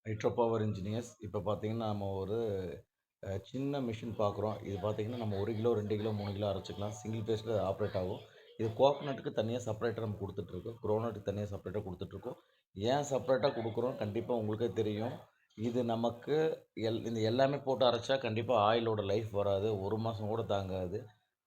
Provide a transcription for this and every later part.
Hydro power engineers இப்போ பார்த்தீங்கன்னா, நம்ம ஒரு சின்ன மிஷின் பார்க்குறோம். இது பார்த்தீங்கன்னா, நம்ம 1 கிலோ, 2 கிலோ, 3 கிலோ அரைச்சுக்கலாம். சிங்கிள் ஃபேஸ்ல ஆப்ரேட் ஆகும். இது கோகனட்டுக்கு தனியா செப்பரேட்டா நம்ம குடுத்துட்டுருக்கோம். க்ரௌனட்டுக்கு தனியா செப்பரேட்டா குடுத்துட்டுருக்கோம். ஏன் செப்பரேட்டா குடுக்குறோம், கண்டிப்பா உங்களுக்கே தெரியும். இது நமக்கு இந்த எல்லாமே போட்டு அரைச்சா கண்டிப்பா ஆயிலோட லைஃப் வராது. 1 மாசம் கூட தாங்காது.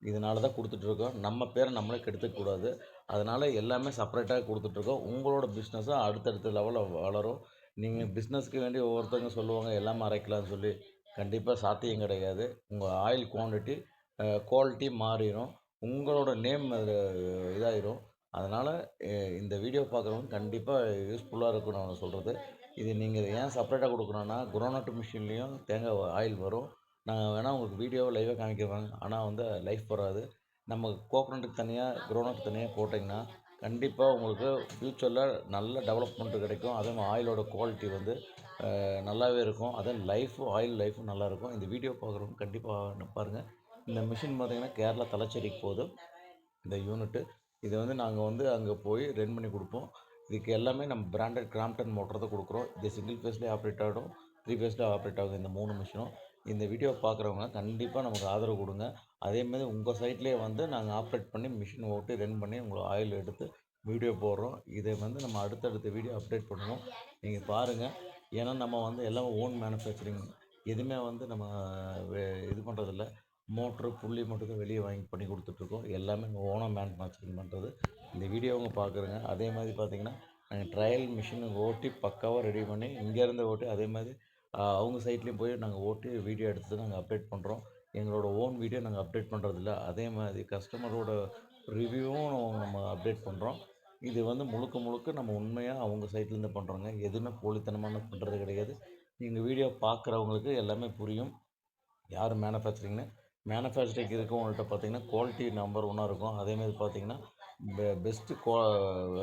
இதனால தான் குடுத்துட்டுருக்கோம். நம்ம பேர நம்மளே கெடுத்துக்க கூடாது. அதனால எல்லாமே செப்பரேட்டா குடுத்துட்டுருக்கோம். உங்களோட பிசினஸும் அடுத்தடுத்த லெவல்ல வளரும். நீங்க பிசினஸ்க்கு வேண்டி ஒவ்வொருத்தவங்க சொல்லுவாங்க, எல்லாமே அரைக்கலாம்னு சொல்லி. கண்டிப்பா சாத்தியம் கிடையாது. உங்க ஆயில் குவான்டிட்டி, குவாலிட்டி மாறிரும். உங்களோட நேம் அதில இதாயிரும். அதனால எ இந்த வீடியோ பார்க்குறவங்க கண்டிப்பா யூஸ்ஃபுல்லா இருக்கும் நான் சொல்றது. இது நீங்க ஏன் செப்பரேட்டா குடுக்குறோம்னா, குரவுனட் மிஷின்லயும் தேங்காய் ஆயில் வரும். நான் வேணா உங்களுக்கு வீடியோவ லைவா காமிக்கிறேன். ஆனா வந்து லைஃப் வராது. நம்ம கோகனட்டுக்கு தனியா, குரவுனட் தனியா போட்டீங்கன்னா, கண்டிப்பா உங்களுக்கு ஃபியூச்சர்ல நல்ல டெவலப்மெண்ட் கிடைக்கும். அதேமாரி ஆயிலோட குவாலிட்டி வந்து நல்லாவே இருக்கும். அதான் ஆயில் லைஃப்பும் நல்லாயிருக்கும். இந்த வீடியோ பார்க்குறவங்க கண்டிப்பா பாருங்க. இந்த மிஷின் பார்த்தீங்கன்னா, கேரளா தலச்சேரிக்கு போகுது. இந்த யூனிட்டு. இத வந்து நாங்க வந்து அங்க போய் ரெடி பண்ணி குடுப்போம். இதுக்கு எல்லாமே நம்ம பிராண்டட் கிராம்ப்டன் மோட்டார் தான் குடுக்குறோம். இது சிங்கிள் ஃபேஸ்லயும் ஆப்பரேட் ஆகும். 3 ஃபேஸ்லயும் ஆப்பரேட் ஆகும் இந்த 3 மிஷினும். இந்த வீடியோ பார்க்குறவங்க கண்டிப்பா நமக்கு ஆதரவு குடுங்க. அதேமாரி உங்க சைட்லயே வந்து நாங்க ஆப்பரேட் பண்ணி மிஷின் ஓட்டி ரன் பண்ணி உங்களுக்கு ஆயில் எடுத்து வீடியோ போடுறோம். இத வந்து நம்ம அடுத்தடுத்த வீடியோ அப்டேட் பண்ணுவோம். நீங்க பாருங்க. ஏன்னா நம்ம வந்து எல்லாம் ஓன் மேனுஃபேக்சரிங். எதுவுமே வந்து நம்ம வே இது பண்றதில்ல. மோட்ரு, புள்ளி மட்டும் தான் வெளிய வாங்கி பண்ணி குடுத்துட்ருக்கோம். எல்லாமே ஓனா மேனுஃபேக்சரிங் பண்ணுறது. இந்த வீடியோவும் பார்க்குறேங்க. அதே மாதிரி பார்த்தீங்கன்னா, நாங்க ட்ரையல் மிஷின் ஓட்டி பக்காவா ரெடி பண்ணி, இங்கேருந்து ஓட்டி அதே மாதிரி அவங்க சைட்லேயும் போய் நாங்க ஓட்டி வீடியோ எடுத்து நாங்க அப்டேட் பண்ணுறோம். எங்களோட ஓன் வீடியோ நாங்க அப்டேட் பண்ணுறதில்ல. அதே மாதிரி கஸ்டமரோட ரிவ்யூவும் நம்ம அப்டேட் பண்ணுறோம். இது வந்து முழுக்க முழுக்க நம்ம உண்மையா அவங்க சைட்லேருந்து பண்ணுறோங்க. எதுவுமே போலித்தனமான பண்ணுறது கிடையாது. எங்க வீடியோ பார்க்குறவங்களுக்கு எல்லாமே புரியும். யார் மேனுஃபேக்சரிங் இருக்கவங்கள்ட்ட பார்த்தீங்கன்னா, குவாலிட்டி நம்பர் ஒன்னா இருக்கும். அதேமாரி பார்த்தீங்கன்னா, பெஸ்ட்டு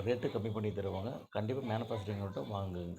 ரேட்டு கம்மி பண்ணி தருவாங்க. கண்டிப்பா மேனுஃபேக்சரிங்கிட்ட வாங்குங்க.